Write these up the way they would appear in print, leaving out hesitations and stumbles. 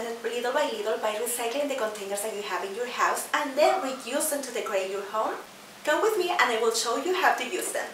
it little by little by recycling the containers that you have in your house and then reuse them to decorate your home? Come with me and I will show you how to use them.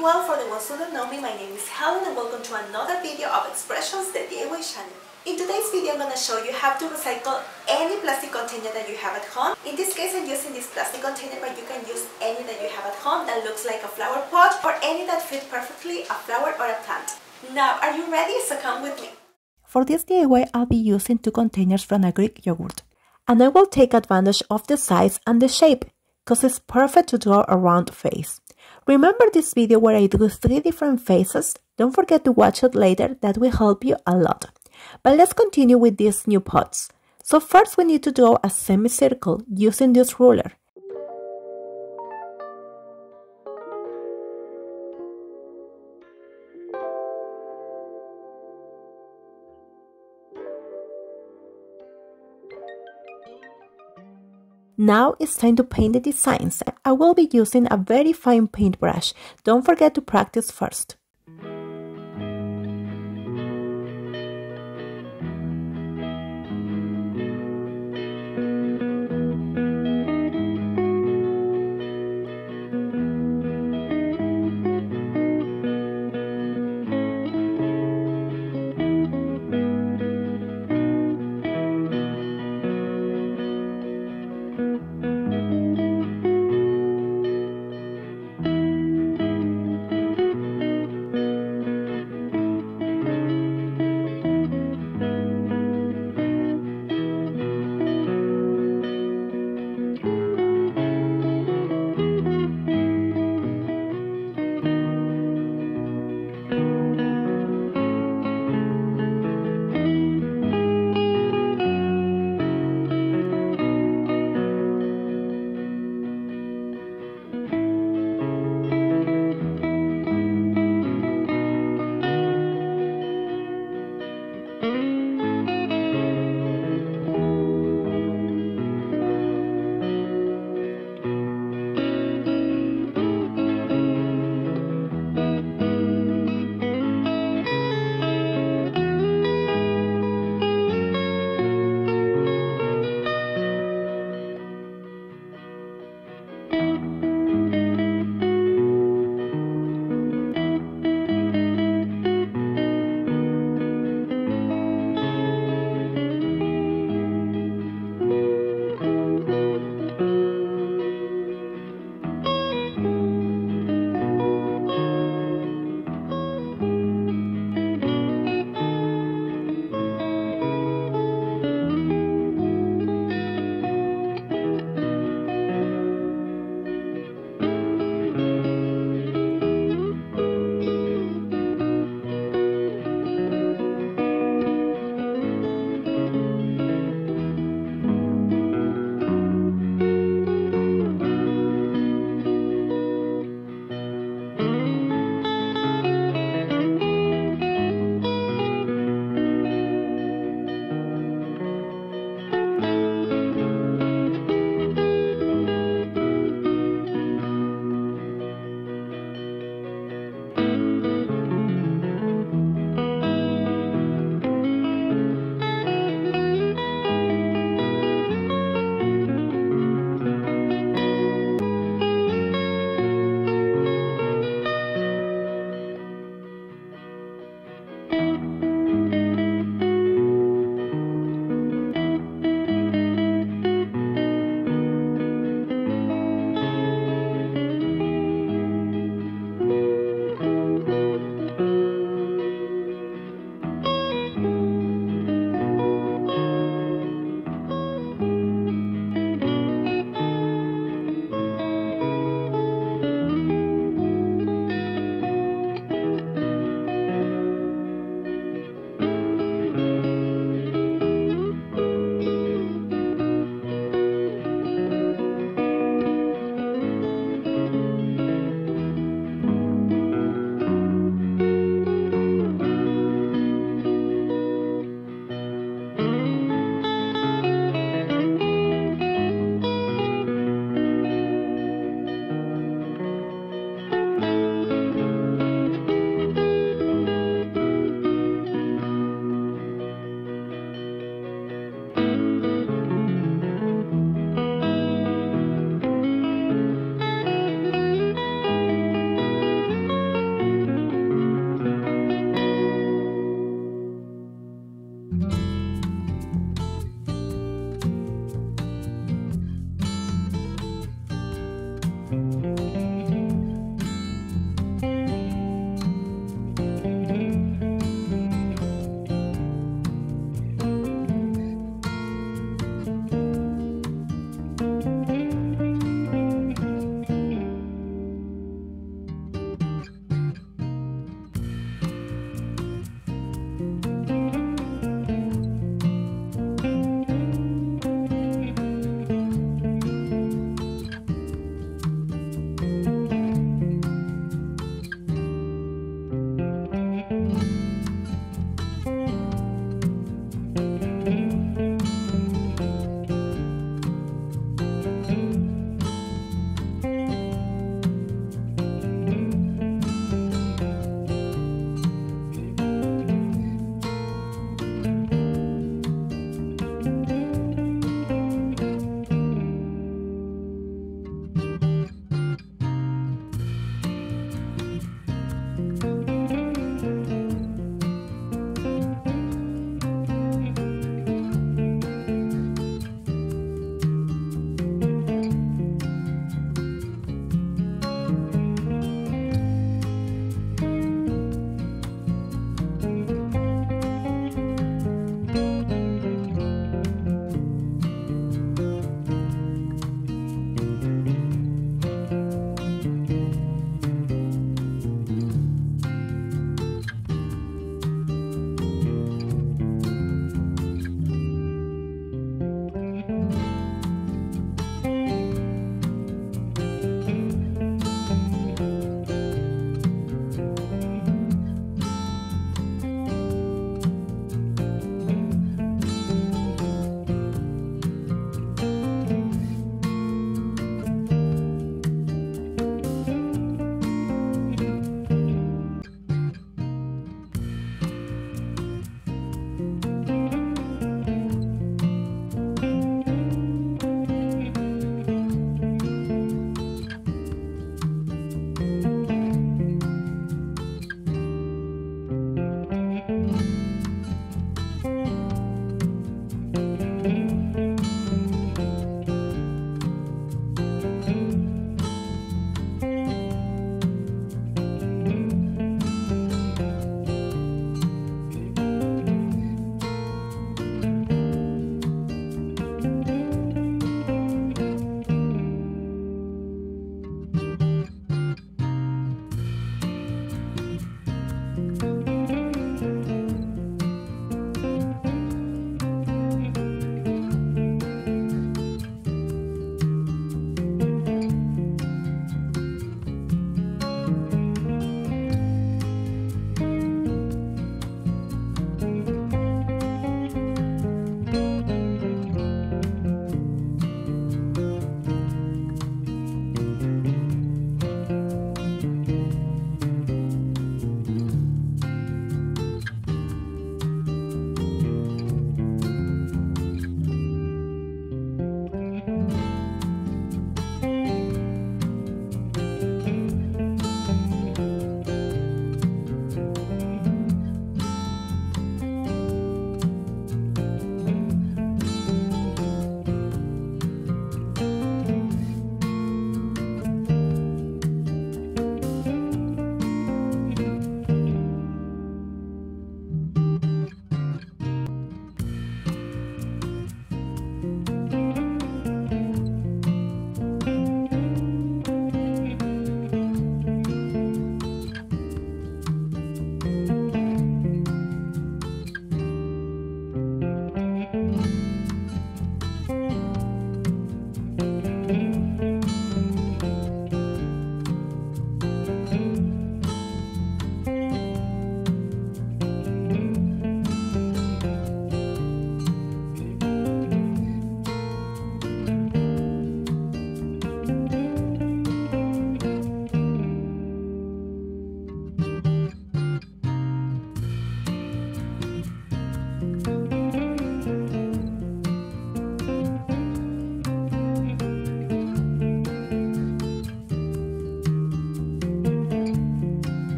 Well, for the ones who don't know me, my name is Helen and welcome to another video of Expressions, the DIY channel. In today's video, I'm going to show you how to recycle any plastic container that you have at home. In this case, I'm using this plastic container, but you can use any that you have at home that looks like a flower pot or any that fits perfectly a flower or a plant. Now, are you ready? So come with me. For this DIY, I'll be using 2 containers from a Greek yogurt. And I will take advantage of the size and the shape, because it's perfect to draw a round face. Remember this video where I drew 3 different faces? Don't forget to watch it later, that will help you a lot. But let's continue with these new pots. So first we need to draw a semicircle using this ruler. Now it's time to paint the designs. I will be using a very fine paintbrush. Don't forget to practice first.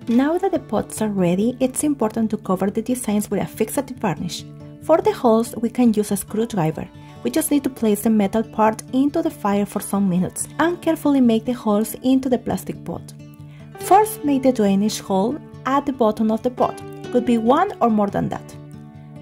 Now that the pots are ready, it's important to cover the designs with a fixative varnish. For the holes, we can use a screwdriver. We just need to place the metal part into the fire for some minutes and carefully make the holes into the plastic pot. First, make the drainage hole at the bottom of the pot. Could be one or more than that.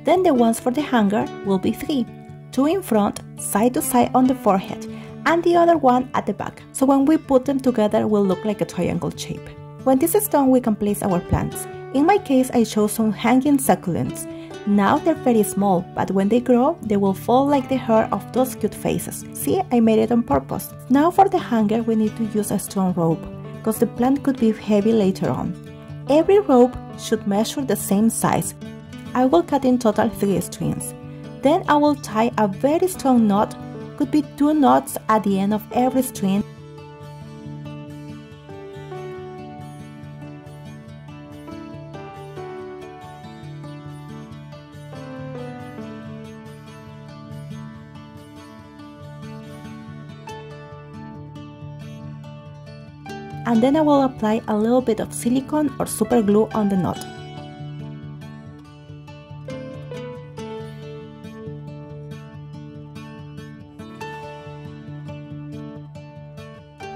Then the ones for the hanger will be 3. 2 in front, side to side on the forehead, and the other one at the back. So when we put them together, will look like a triangle shape. When this is done, we can place our plants. In my case, I chose some hanging succulents. Now they're very small, but when they grow, they will fall like the hair of those cute faces. See, I made it on purpose. Now for the hanger, we need to use a strong rope, because the plant could be heavy later on. Every rope should measure the same size. I will cut in total 3 strings. Then I will tie a very strong knot, could be 2 knots at the end of every string. And then I will apply a little bit of silicone or super glue on the knot.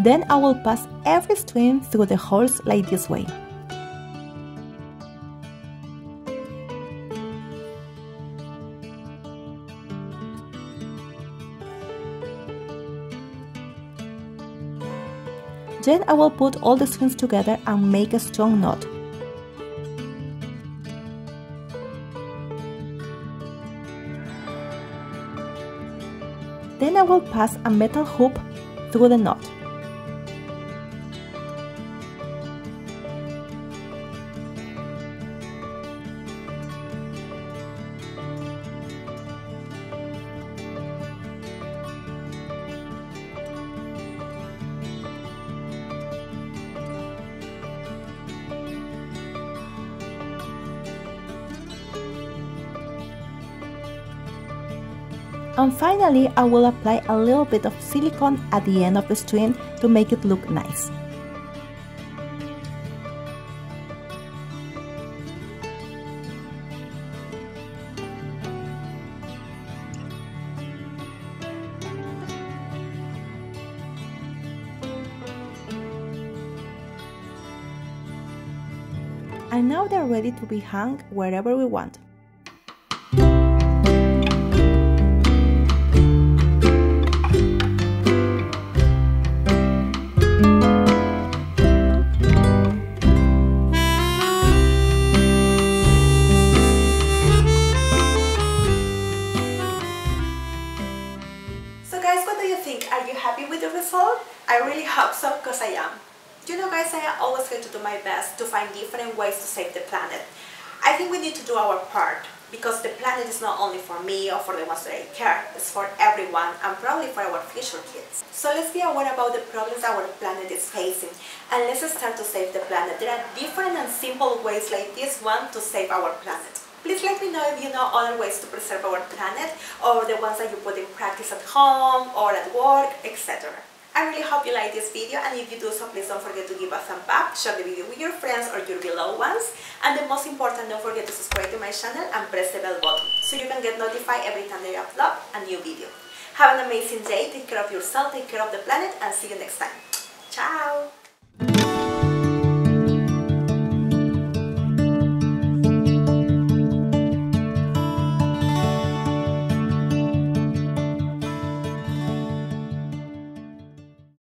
Then I will pass every string through the holes like this way. Then I will put all the strings together and make a strong knot. Then I will pass a metal hoop through the knot. And finally, I will apply a little bit of silicone at the end of the string to make it look nice. And now they're ready to be hung wherever we want. Are you happy with the result? I really hope so, because I am. You know guys, I am always going to do my best to find different ways to save the planet. I think we need to do our part, because the planet is not only for me or for the ones that I care, it's for everyone and probably for our future kids. So let's be aware about the problems our planet is facing, and let's start to save the planet. There are different and simple ways like this one to save our planet. Please let me know if you know other ways to preserve our planet, or the ones that you put in practice at home or at work, etc. I really hope you like this video, and if you do so, please don't forget to give a thumb up, share the video with your friends or your beloved ones, and the most important, don't forget to subscribe to my channel and press the bell button so you can get notified every time that I upload a new video. Have an amazing day, take care of yourself, take care of the planet, and see you next time. Ciao!